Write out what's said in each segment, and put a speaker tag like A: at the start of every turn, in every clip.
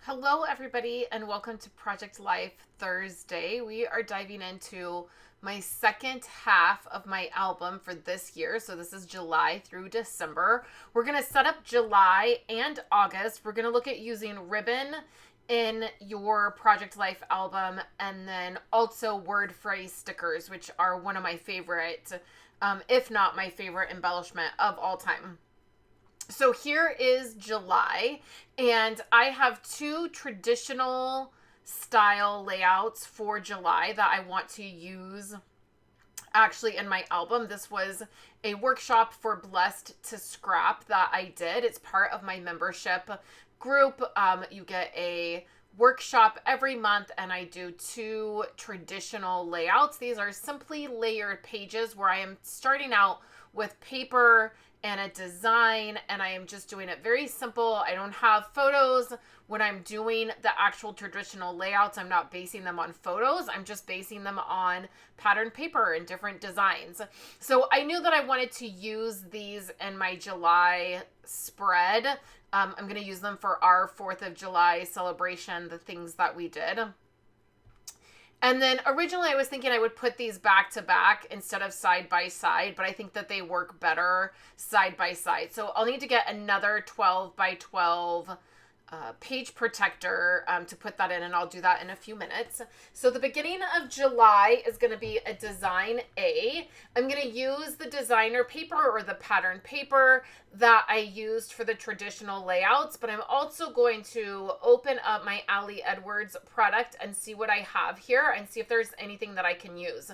A: Hello, everybody, and welcome to Project Life Thursday. We are diving into my second half of my album for this year. So, this is July through December. We're going to set up July and August. We're going to look at using ribbon in your Project Life album and then also word phrase stickers, which are one of my favorite, if not my favorite embellishment of all time. So here is July, and I have two traditional style layouts for July that I want to use actually in my album. This was a workshop for Blessed to Scrap that I did. It's part of my membership group. You get a workshop every month, and I do two traditional layouts. These are simply layered pages where I am starting out with paper and a design, and I am just doing it very simple. I don't have photos. When I'm doing the actual traditional layouts, I'm not basing them on photos. I'm just basing them on patterned paper and different designs. So I knew that I wanted to use these in my July spread. I'm going to use them for our 4th of July celebration, the things that we did. And then originally I was thinking I would put these back to back instead of side by side, but I think that they work better side by side. So I'll need to get another 12 by 12 page protector to put that in, and I'll do that in a few minutes. So the beginning of July is going to be a design A. I'm going to use the designer paper or the pattern paper that I used for the traditional layouts, but I'm also going to open up my Ali Edwards product and see what I have here and see if there's anything that I can use.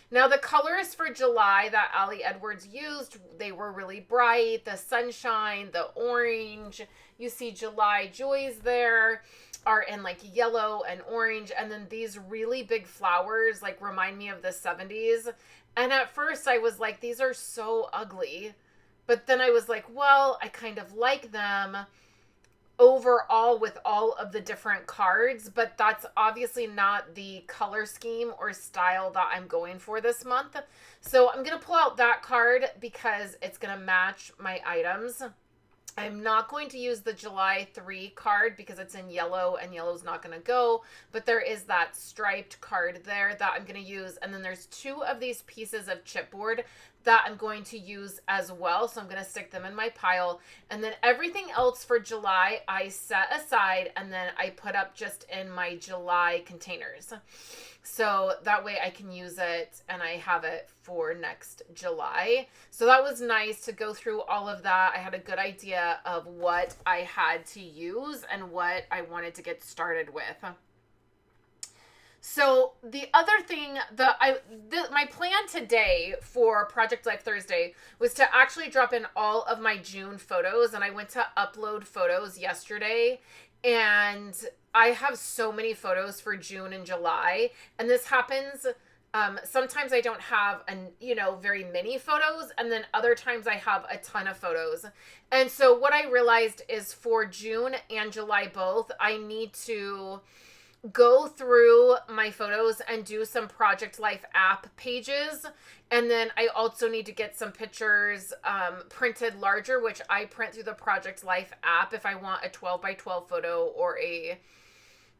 A: Now, the colors for July that Ali Edwards used, they were really bright. The sunshine, the orange. You see July Joys there are in like yellow and orange. And then these really big flowers like remind me of the 70s. And at first I was like, these are so ugly. But then I was like, well, I kind of like them overall with all of the different cards, but that's obviously not the color scheme or style that I'm going for this month. So I'm going to pull out that card because it's going to match my items. I'm not going to use the July 3 card because it's in yellow and yellow's not going to go, but there is that striped card there that I'm going to use. And then there's two of these pieces of chipboard that I'm going to use as well. So I'm going to stick them in my pile. And then everything else for July, I set aside and then I put up just in my July containers. So that way I can use it and I have it for next July. So that was nice to go through all of that. I had a good idea of what I had to use and what I wanted to get started with. So the other thing that my plan today for Project Life Thursday was to actually drop in all of my June photos, and I went to upload photos yesterday, and I have so many photos for June and July, and this happens. Sometimes I don't have very many photos, and then other times I have a ton of photos. And so what I realized is for June and July both, I need to go through my photos and do some Project Life app pages. And then I also need to get some pictures printed larger, which I print through the Project Life app. If I want a 12 by 12 photo or a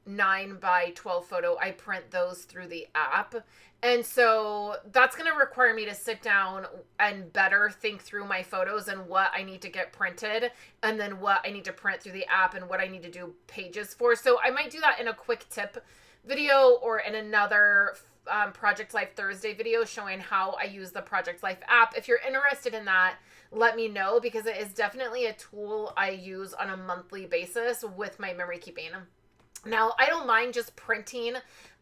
A: 9 by 12 photo, I print those through the app. And so that's going to require me to sit down and better think through my photos and what I need to get printed and then what I need to print through the app and what I need to do pages for. So I might do that in a quick tip video or in another Project Life Thursday video showing how I use the Project Life app. If you're interested in that, let me know because it is definitely a tool I use on a monthly basis with my memory keeping. Now, I don't mind just printing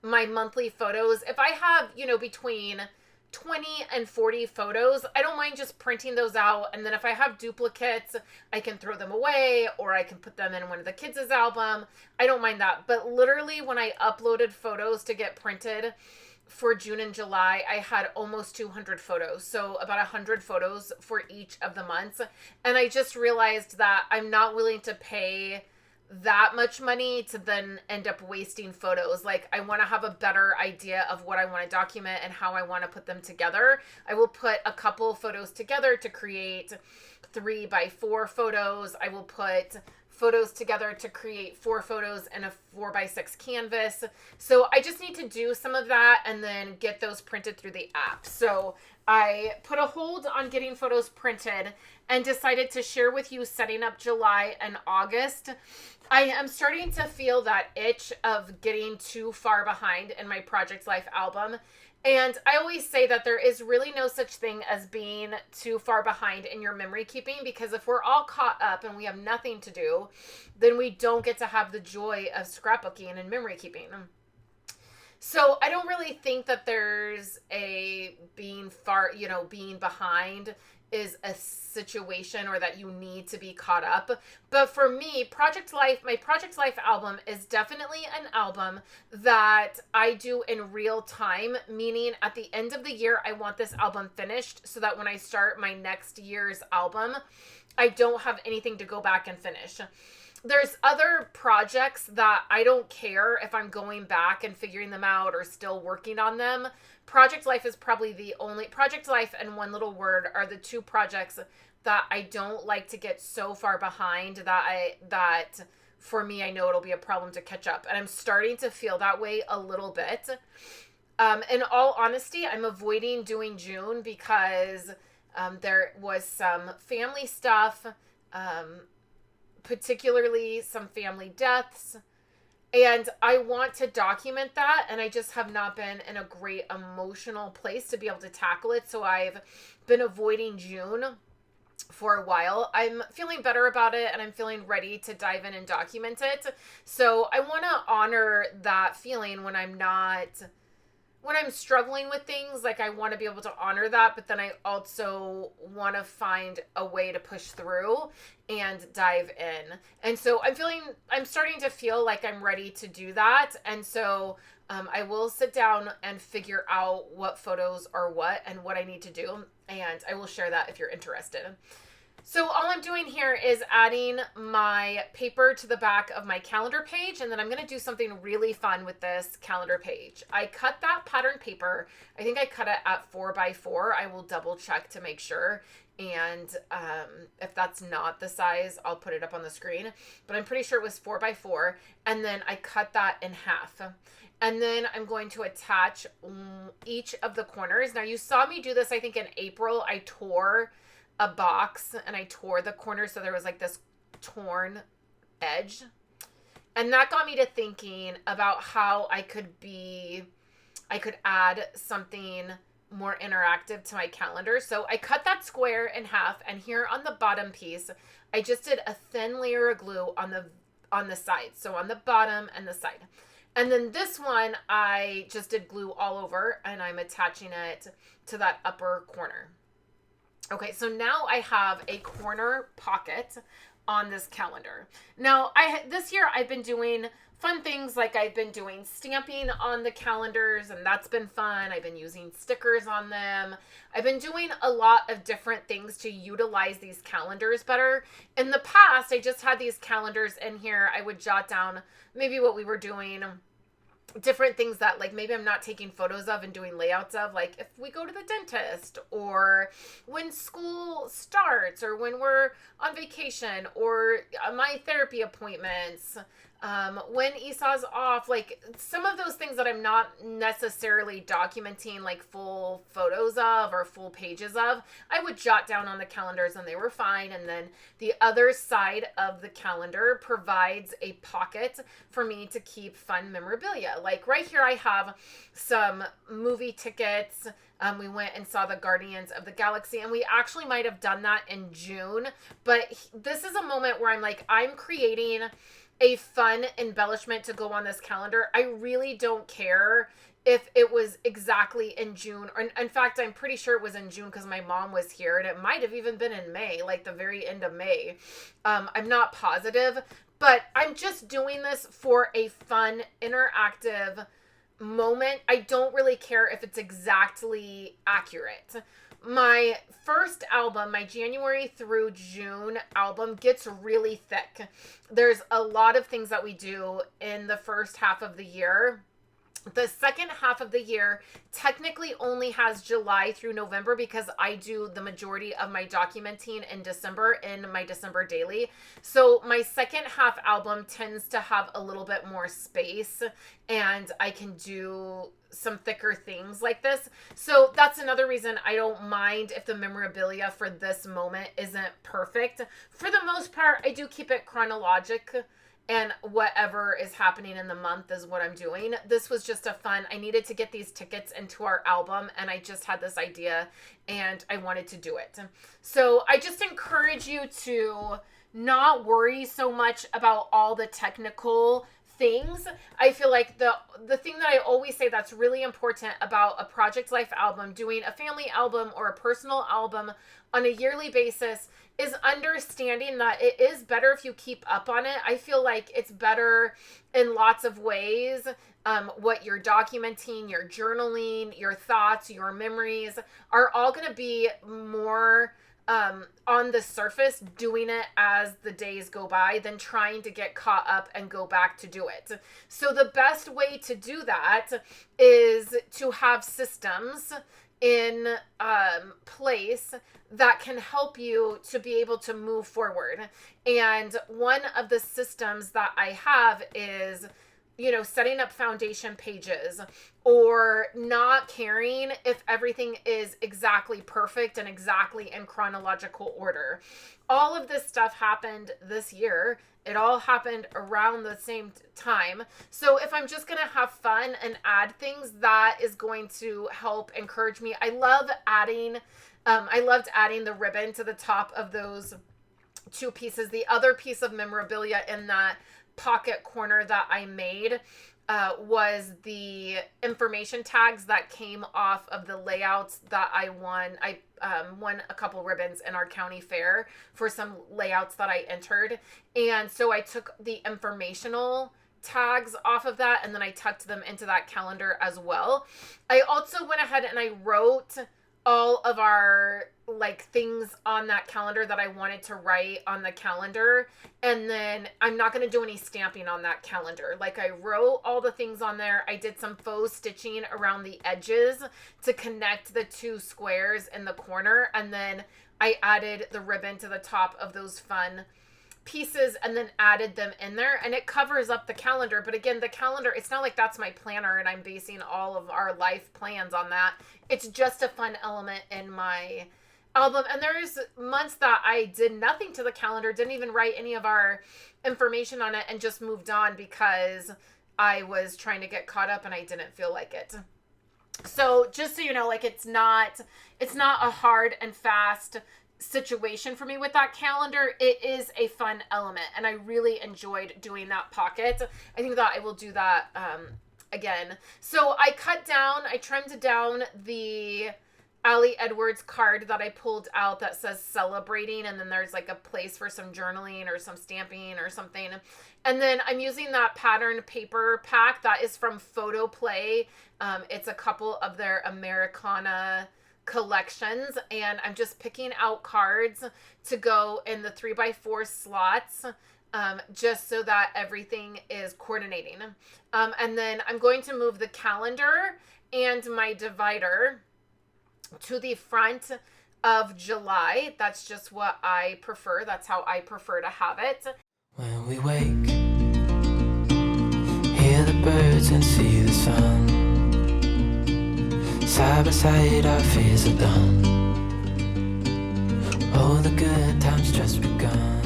A: my monthly photos. If I have, between 20 and 40 photos, I don't mind just printing those out. And then if I have duplicates, I can throw them away or I can put them in one of the kids' album. I don't mind that. But literally when I uploaded photos to get printed for June and July, I had almost 200 photos. So about 100 photos for each of the months. And I just realized that I'm not willing to pay that much money to then end up wasting photos. Like, I want to have a better idea of what I want to document and how I want to put them together. I will put a couple photos together to create 3 by 4 photos. I will put photos together to create 4 photos in a 4x6 canvas. So I just need to do some of that and then get those printed through the app. So I put a hold on getting photos printed and decided to share with you setting up July and August. I am starting to feel that itch of getting too far behind in my Project Life album. And I always say that there is really no such thing as being too far behind in your memory keeping, because if we're all caught up and we have nothing to do, then we don't get to have the joy of scrapbooking and memory keeping. So I don't really think that there's a being behind is a situation, or that you need to be caught up. But for me, my Project Life album is definitely an album that I do in real time, meaning at the end of the year, I want this album finished so that when I start my next year's album, I don't have anything to go back and finish. There's other projects that I don't care if I'm going back and figuring them out or still working on them. Project Life is probably the only, Project Life and One Little Word are the 2 projects that I don't like to get so far behind that for me, I know it'll be a problem to catch up. And I'm starting to feel that way a little bit. In all honesty, I'm avoiding doing June because there was some family stuff, particularly some family deaths, and I want to document that, and I just have not been in a great emotional place to be able to tackle it, so I've been avoiding June for a while. I'm feeling better about it, and I'm feeling ready to dive in and document it, so I want to honor that feeling when I'm struggling with things. Like, I want to be able to honor that, but then I also want to find a way to push through and dive in. And so I'm starting to feel like I'm ready to do that. And so I will sit down and figure out what photos are what and what I need to do. And I will share that if you're interested. So all I'm doing here is adding my paper to the back of my calendar page, and then I'm going to do something really fun with this calendar page. I cut that pattern paper. I think I cut it at 4x4. I will double check to make sure. And if that's not the size, I'll put it up on the screen. But I'm pretty sure it was 4x4. And then I cut that in half. And then I'm going to attach each of the corners. Now, you saw me do this, I think, in April. I tore a box and I tore the corner, so there was like this torn edge, and that got me to thinking about how I could add something more interactive to my calendar. So I cut that square in half, and here on the bottom piece I just did a thin layer of glue on the side, so on the bottom and the side. And then this one I just did glue all over, and I'm attaching it to that upper corner. Okay, so now I have a corner pocket on this calendar. Now, this year I've been doing fun things, like I've been doing stamping on the calendars, and that's been fun. I've been using stickers on them. I've been doing a lot of different things to utilize these calendars better. In the past, I just had these calendars in here. I would jot down maybe what we were doing, different things that like maybe I'm not taking photos of and doing layouts of, like if we go to the dentist, or when school starts, or when we're on vacation, or my therapy appointments, when Esau's off, like some of those things that I'm not necessarily documenting like full photos of or full pages of, I would jot down on the calendars and they were fine. And then the other side of the calendar provides a pocket for me to keep fun memorabilia. Like right here I have some movie tickets. We went and saw the Guardians of the Galaxy, and we actually might have done that in June, but this is a moment where I'm like, I'm creating a fun embellishment to go on this calendar. I really don't care if it was exactly in June, or in fact, I'm pretty sure it was in June because my mom was here, and it might have even been in May, like the very end of May. I'm not positive, but I'm just doing this for a fun, interactive moment. I don't really care if it's exactly accurate. My first album, my January through June album, gets really thick. There's a lot of things that we do in the first half of the year. The second half of the year technically only has July through November because I do the majority of my documenting in December in my December daily. So my second half album tends to have a little bit more space and I can do some thicker things like this. So that's another reason I don't mind if the memorabilia for this moment isn't perfect. For the most part, I do keep it chronologic, and whatever is happening in the month is what I'm doing. This was just a fun, I needed to get these tickets into our album, and I just had this idea and I wanted to do it. So I just encourage you to not worry so much about all the technical things. I feel like the thing that I always say that's really important about a Project Life album, doing a family album or a personal album on a yearly basis, is understanding that it is better if you keep up on it. I feel like it's better in lots of ways. What you're documenting, your journaling, your thoughts, your memories are all going to be more on the surface doing it as the days go by than trying to get caught up and go back to do it. So the best way to do that is to have systems in place that can help you to be able to move forward. And one of the systems that I have is, setting up foundation pages, or not caring if everything is exactly perfect and exactly in chronological order. All of this stuff happened this year. It all happened around the same time. So if I'm just going to have fun and add things, that is going to help encourage me. I loved adding the ribbon to the top of those two pieces. The other piece of memorabilia in that pocket corner that I made was the information tags that came off of the layouts that I won. I won a couple ribbons in our county fair for some layouts that I entered. And so I took the informational tags off of that, and then I tucked them into that calendar as well. I also went ahead and I wrote all of our things on that calendar that I wanted to write on the calendar. And then I'm not going to do any stamping on that calendar. I wrote all the things on there. I did some faux stitching around the edges to connect the two squares in the corner. And then I added the ribbon to the top of those fun pieces and then added them in there, and it covers up the calendar. But again, the calendar, it's not like that's my planner and I'm basing all of our life plans on that. It's just a fun element in my album. And there's months that I did nothing to the calendar, didn't even write any of our information on it, and just moved on because I was trying to get caught up and I didn't feel like it. So just so you know, it's not a hard and fast situation for me with that calendar. It is a fun element, and I really enjoyed doing that pocket. I think that I will do that again. So I trimmed down the Allie Edwards card that I pulled out that says celebrating, and then there's a place for some journaling or some stamping or something. And then I'm using that pattern paper pack that is from Photo Play. It's a couple of their Americana collections, and I'm just picking out cards to go in the 3x4 slots, just so that everything is coordinating. And then I'm going to move the calendar and my divider to the front of July. That's just what I prefer. That's how I prefer to have it.
B: When we wake, hear the birds and see the sun. Side by side, our fears are done. Oh, the good times just begun.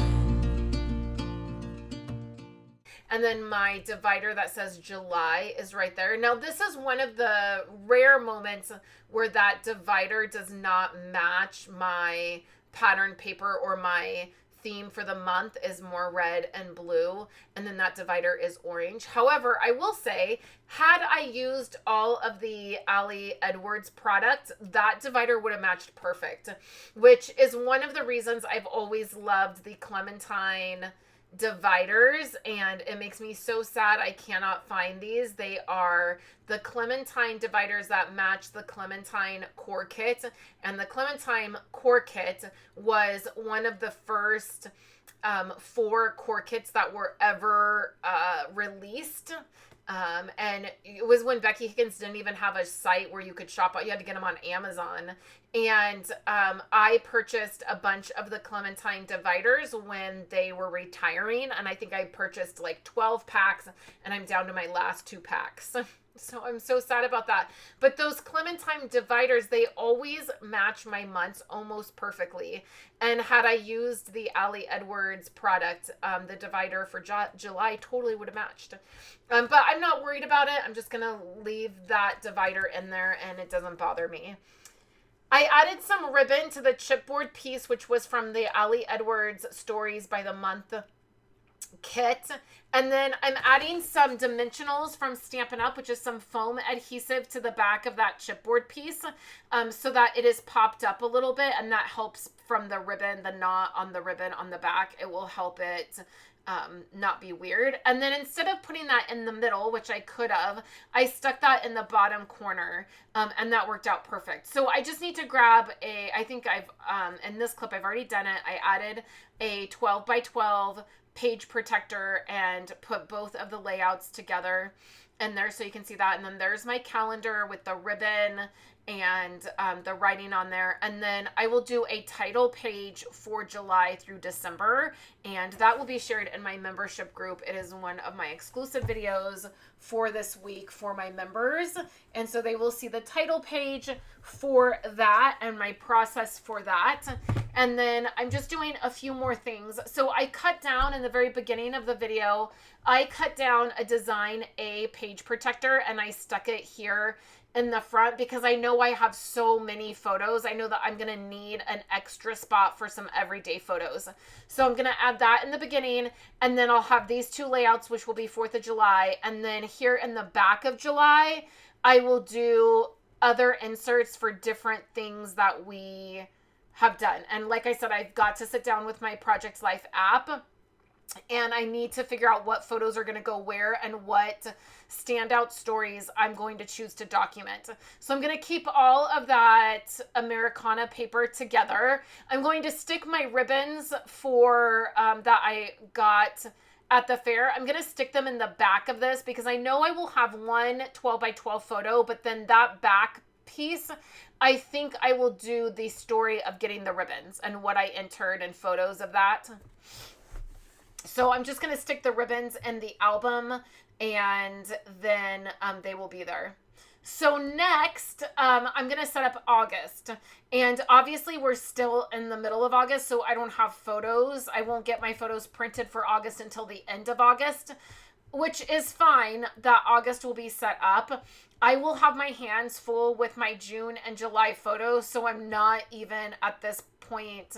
A: And then my divider that says July is right there. Now, this is one of the rare moments where that divider does not match my pattern paper, or my theme for the month is more red and blue, and then that divider is orange. However, I will say, had I used all of the Allie Edwards product, that divider would have matched perfect, which is one of the reasons I've always loved the Clementine dividers, and it makes me so sad I cannot find these. They are the Clementine dividers that match the Clementine core kit, and the Clementine core kit was one of the first 4 core kits that were ever released. And it was when Becky Higgins didn't even have a site where you could shop. You had to get them on Amazon. And I purchased a bunch of the Clementine dividers when they were retiring. And I think I purchased like 12 packs, and I'm down to my last 2 packs. So I'm so sad about that. But those Clementine dividers, they always match my months almost perfectly. And had I used the Ali Edwards product, the divider for July totally would have matched. But I'm not worried about it. I'm just going to leave that divider in there, and it doesn't bother me. I added some ribbon to the chipboard piece, which was from the Ali Edwards Stories by the Month kit. And then I'm adding some dimensionals from Stampin' Up, which is some foam adhesive to the back of that chipboard piece, so that it is popped up a little bit, and that helps from the ribbon, the knot on the ribbon on the back. It will help it not be weird. And then instead of putting that in the middle, which I could have, I stuck that in the bottom corner, and that worked out perfect. So I just need to grab I think I've, in this clip, I've already done it. I added a 12 by 12 page protector and put both of the layouts together in there so you can see that. And then there's my calendar with the ribbon and the writing on there. And then I will do a title page for July through December, and that will be shared in my membership group. It is one of my exclusive videos for this week for my members, and so they will see the title page for that and my process for that. And then I'm just doing a few more things. So I cut down in the very beginning of the video, I cut down a Design A page protector, and I stuck it here in the front because I know I have so many photos. I know that I'm going to need an extra spot for some everyday photos. So I'm going to add that in the beginning, and then I'll have these 2 layouts, which will be 4th of July. And then here in the back of July, I will do other inserts for different things that we have done. And like I said, I've got to sit down with my Project Life app, and I need to figure out what photos are going to go where and what standout stories I'm going to choose to document. So I'm going to keep all of that Americana paper together. I'm going to stick my ribbons for that I got at the fair. I'm going to stick them in the back of this because I know I will have one 12 by 12 photo, but then that back piece, I think I will do the story of getting the ribbons and what I entered and photos of that. So I'm just going to stick the ribbons in the album, and then they will be there. So next, I'm going to set up August. And obviously we're still in the middle of August, so I don't have photos. I won't get my photos printed for August until the end of August, which is fine that August will be set up. I will have my hands full with my June and July photos, so I'm not even at this point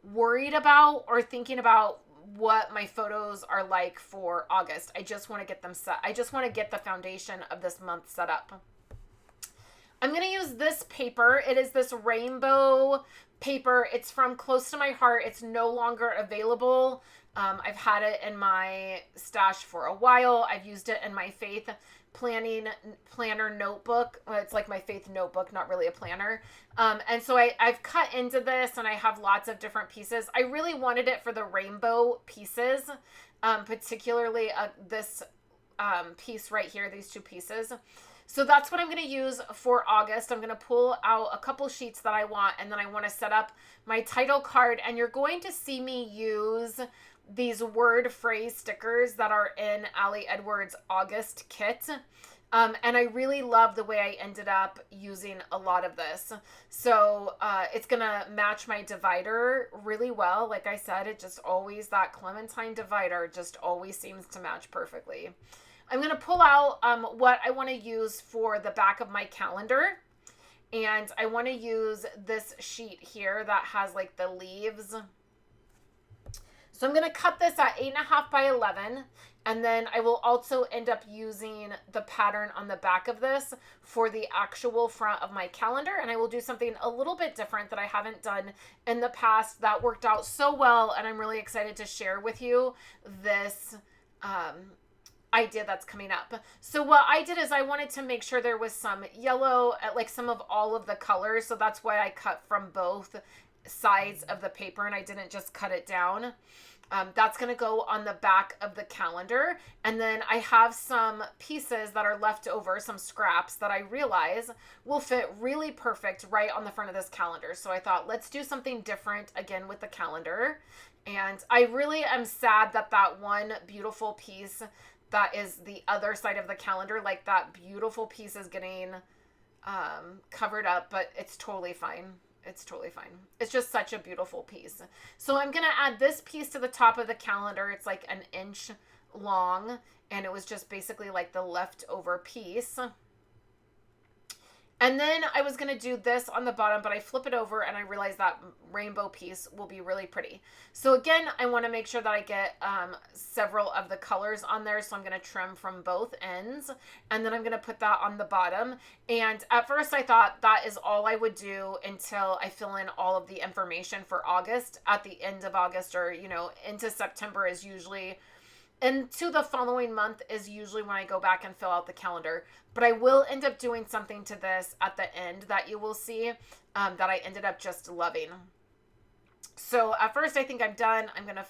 A: worried about or thinking about what my photos are like for August. I just want to get them set. I just want to get the foundation of this month set up. I'm going to use this paper. It is this rainbow paper. It's from Close to My Heart. It's no longer available. I've had it in my stash for a while. I've used it in my Faith planner notebook. Well, it's like my Faith notebook, not really a planner. And so I've cut into this, and I have lots of different pieces. I really wanted it for the rainbow pieces, particularly this piece right here, these 2 pieces. So that's what I'm going to use for August. I'm going to pull out a couple sheets that I want, and then I want to set up my title card. And you're going to see me use these word phrase stickers that are in Ali Edwards August kit. And I really love the way I ended up using a lot of this. So it's going to match my divider really well. Like I said, it just always, that Clementine divider just always seems to match perfectly. I'm going to pull out what I want to use for the back of my calendar. And I want to use this sheet here that has like the leaves. So I'm going to cut this at 8.5 by 11. And then I will also end up using the pattern on the back of this for the actual front of my calendar. And I will do something a little bit different that I haven't done in the past that worked out so well. And I'm really excited to share with you this idea that's coming up. So what I did is I wanted to make sure there was some yellow, like some of all of the colors. So that's why I cut from both sides of the paper and I didn't just cut it down. That's going to go on the back of the calendar. And then I have some pieces that are left over, some scraps that I realize will fit really perfect right on the front of this calendar. So I thought, let's do something different again with the calendar. And I really am sad that that one beautiful piece that is the other side of the calendar, like that beautiful piece is getting covered up, but it's totally fine. It's totally fine. It's just such a beautiful piece. So I'm going to add this piece to the top of the calendar. It's like an inch long, and it was just basically like the leftover piece. And then I was going to do this on the bottom, but I flip it over and I realized that rainbow piece will be really pretty. So again, I want to make sure that I get several of the colors on there. So I'm going to trim from both ends, and then I'm going to put that on the bottom. And at first I thought that is all I would do until I fill in all of the information for August. At the end of August, or, you know, into September is usually... And to the following month is usually when I go back and fill out the calendar. But I will end up doing something to this at the end that you will see that I ended up just loving. So at first I think I'm done. I'm going to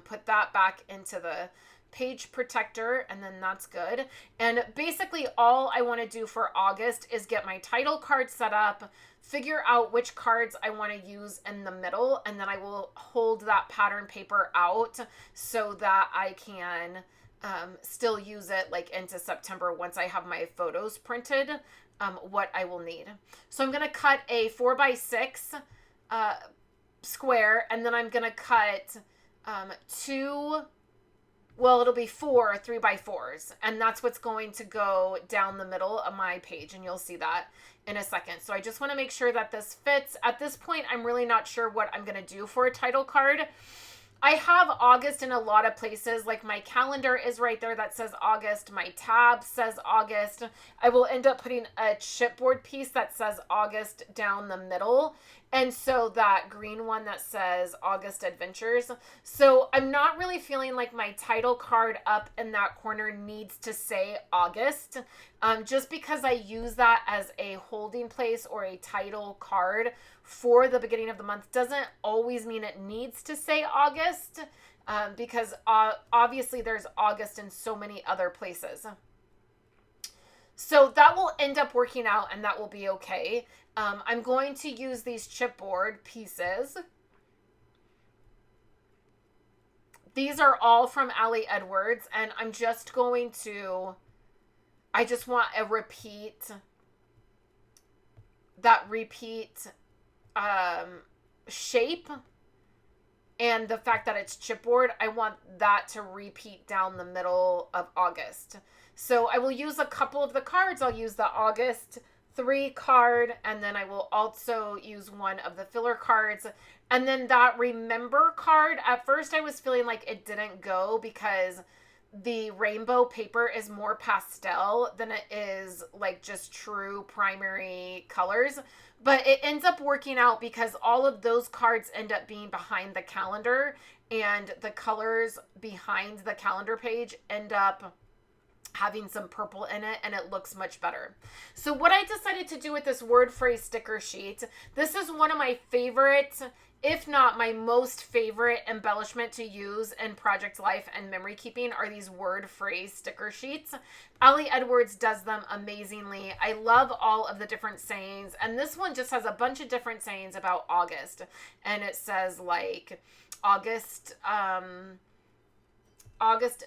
A: put that back into the page protector, and then that's good. And basically all I want to do for August is get my title card set up, figure out which cards I want to use in the middle, and then I will hold that pattern paper out so that I can still use it like into September once I have my photos printed, what I will need. So I'm going to cut a 4x6 square, and then I'm going to cut it'll be 4 3x4s, and that's what's going to go down the middle of my page, and you'll see that in a second. So I just want to make sure that this fits. At this point, I'm really not sure what I'm going to do for a title card. I have August in a lot of places, like my calendar is right there that says August. My tab says August. I will end up putting a chipboard piece that says August down the middle. And so that green one that says August Adventures. So I'm not really feeling like my title card up in that corner needs to say August. Just because I use that as a holding place or a title card for the beginning of the month doesn't always mean it needs to say August, because obviously there's August in so many other places. So that will end up working out, and that will be okay. I'm going to use these chipboard pieces. These are all from Ali Edwards, and I'm just going to... I just want a repeat shape, and the fact that it's chipboard, I want that to repeat down the middle of August. So I will use a couple of the cards. I'll use the August 3 card, and then I will also use one of the filler cards. And then that remember card, at first I was feeling like it didn't go because the rainbow paper is more pastel than it is like just true primary colors. But it ends up working out because all of those cards end up being behind the calendar, and the colors behind the calendar page end up having some purple in it, and it looks much better. So what I decided to do with this word phrase sticker sheet, this is one of my favorite, if not my most favorite embellishment to use in project life and memory keeping, are these word phrase sticker sheets. Ali Edwards does them amazingly. I love all of the different sayings, and this one just has a bunch of different sayings about August, and it says like August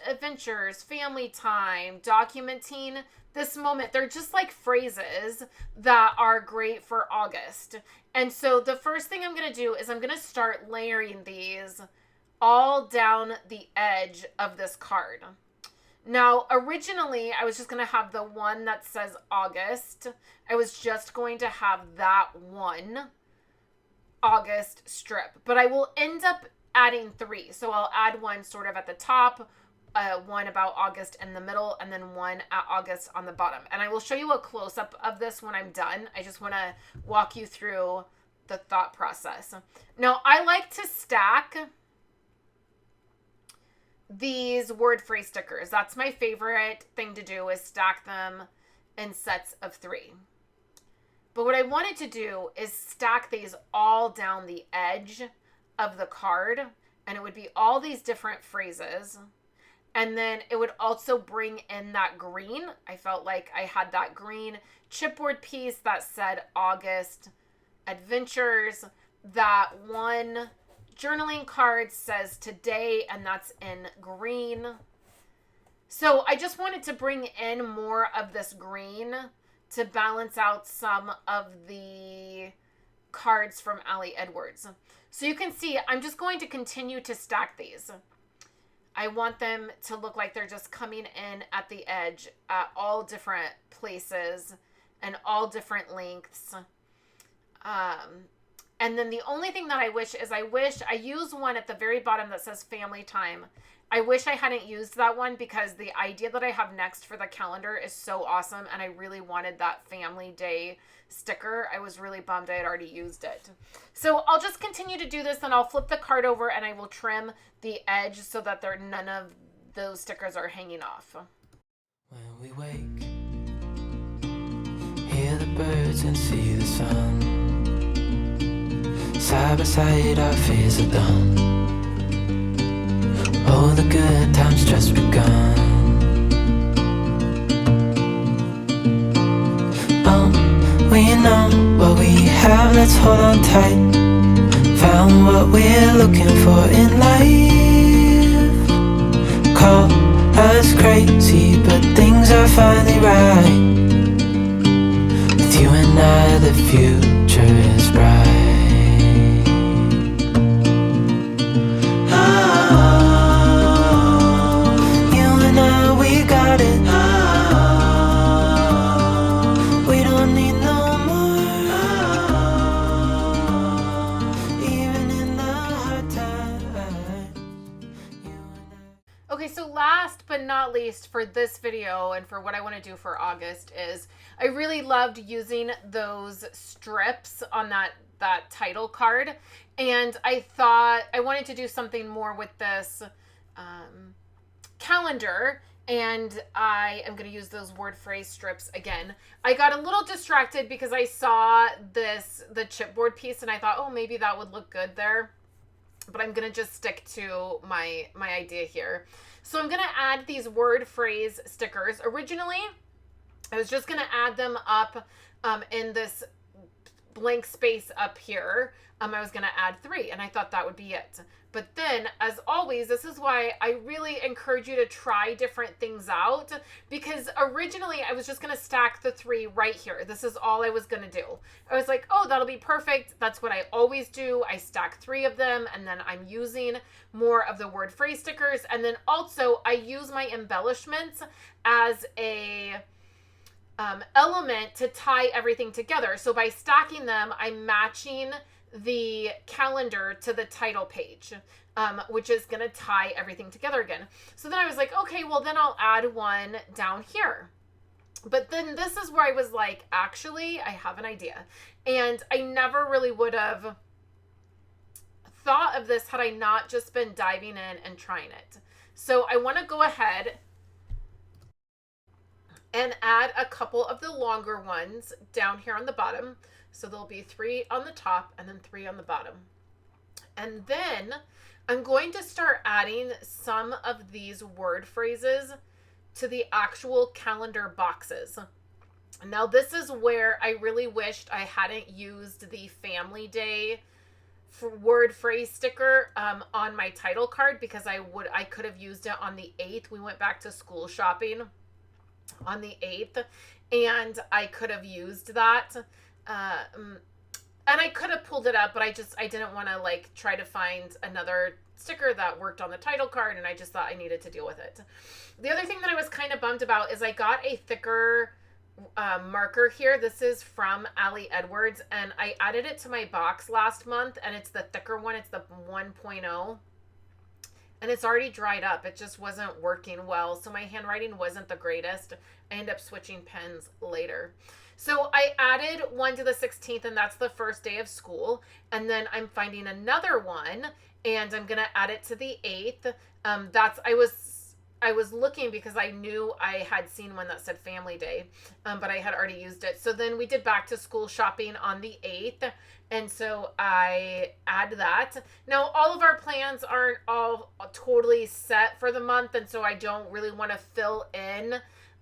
A: adventures, family time, documenting this moment. They're just like phrases that are great for August. And so the first thing I'm going to do is I'm going to start layering these all down the edge of this card. Now, originally, I was just going to have the one that says August. I was just going to have that one August strip. But I will end up adding 3. So I'll add one sort of at the top, one about August in the middle, and then one at August on the bottom. And I will show you a close-up of this when I'm done. I just want to walk you through the thought process. Now, I like to stack these word phrase stickers. That's my favorite thing to do, is stack them in sets of 3. But what I wanted to do is stack these all down the edge of the card, and it would be all these different phrases. And then it would also bring in that green. I felt like I had that green chipboard piece that said August Adventures. That one journaling card says today, and that's in green. So I just wanted to bring in more of this green to balance out some of the cards from Ali Edwards. So you can see I'm just going to continue to stack these. I want them to look like they're just coming in at the edge at all different places and all different lengths. And then the only thing that I wish is I use one at the very bottom that says family time. I wish I hadn't used that one because the idea that I have next for the calendar is so awesome, and I really wanted that family day sticker. I was really bummed I had already used it. So I'll just continue to do this, and I'll flip the card over and I will trim the edge so that none of those stickers are hanging off.
B: When we wake, hear the birds and see the sun. Side by side our fears are done. Oh, the good times just begun. Oh, we know what we have, let's hold on tight. Found what we're looking for in life. Call us crazy, but things are finally right. With you and I, the future is bright. We don't need no more, even in the hard times.
A: Okay, so last but not least for this video and for what I want to do for August is I really loved using those strips on that title card, and I thought I wanted to do something more with this calendar, and I am going to use those word phrase strips again. I got a little distracted because I saw the chipboard piece, and I thought, oh, maybe that would look good there, but I'm going to just stick to my idea here. So I'm going to add these word phrase stickers. Originally, I was just going to add them up in this blank space up here. I was going to add 3, and I thought that would be it. But then, as always, this is why I really encourage you to try different things out, because originally I was just going to stack the 3 right here. This is all I was going to do. I was like, oh, that'll be perfect. That's what I always do. I stack 3 of them, and then I'm using more of the word phrase stickers. And then also I use my embellishments as a element to tie everything together. So by stacking them, I'm matching the calendar to the title page, which is going to tie everything together again. So then I was like, okay, well then I'll add one down here. But then this is where I was like, actually, I have an idea. And I never really would have thought of this had I not just been diving in and trying it. So I want to go ahead and add a couple of the longer ones down here on the bottom. So there'll be 3 on the top and then 3 on the bottom. And then I'm going to start adding some of these word phrases to the actual calendar boxes. Now this is where I really wished I hadn't used the Family Day word phrase sticker on my title card, because I could have used it on the 8th. We went back to school shopping on the 8th, and I could have used that. And I could have pulled it up, but I didn't want to like try to find another sticker that worked on the title card, and I just thought I needed to deal with it. The other thing that I was kind of bummed about is I got a thicker marker here. This is from Ali Edwards, and I added it to my box last month, and it's the thicker one. It's the 1.0, and it's already dried up. It just wasn't working well, so my handwriting wasn't the greatest. I ended up switching pens later. So I added one to the 16th, and that's the first day of school. And then I'm finding another one, and I'm going to add it to the 8th. I was I was looking because I knew I had seen one that said Family Day, but I had already used it. So then we did back to school shopping on the 8th. And so I add that. Now, all of our plans aren't all totally set for the month. And so I don't really want to fill in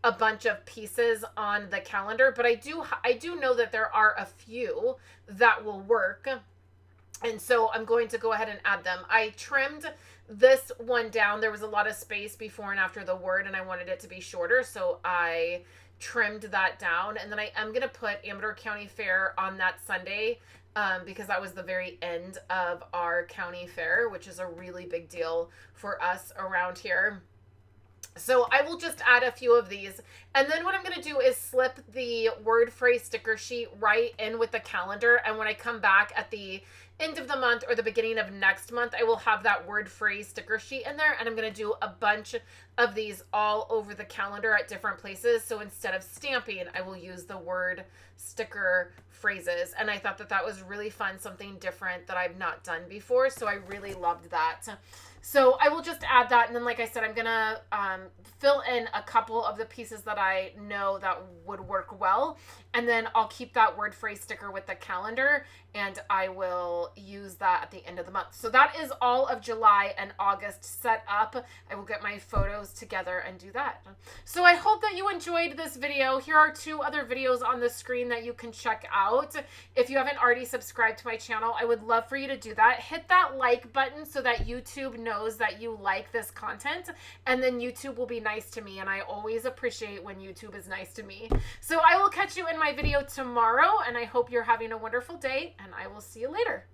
A: a bunch of pieces on the calendar. But I do know that there are a few that will work. And so I'm going to go ahead and add them. I trimmed this one down. There was a lot of space before and after the word, and I wanted it to be shorter. So I trimmed that down. And then I am going to put Amador County Fair on that Sunday, because that was the very end of our county fair, which is a really big deal for us around here. So I will just add a few of these. And then what I'm going to do is slip the word phrase sticker sheet right in with the calendar. And when I come back at the end of the month or the beginning of next month, I will have that word phrase sticker sheet in there. And I'm going to do a bunch of these all over the calendar at different places. So instead of stamping, I will use the word sticker phrases. And I thought that that was really fun, something different that I've not done before. So I really loved that. So I will just add that. And then, like I said, I'm going to fill in a couple of the pieces that I know that would work well. And then I'll keep that word phrase sticker with the calendar, and I will use that at the end of the month. So that is all of July and August set up. I will get my photos together and do that. So I hope that you enjoyed this video. Here are 2 other videos on the screen that you can check out. If you haven't already subscribed to my channel, I would love for you to do that. Hit that like button so that YouTube knows that you like this content, and then YouTube will be nice to me, and I always appreciate when YouTube is nice to me. So I will catch you in my video tomorrow, and I hope you're having a wonderful day, and I will see you later.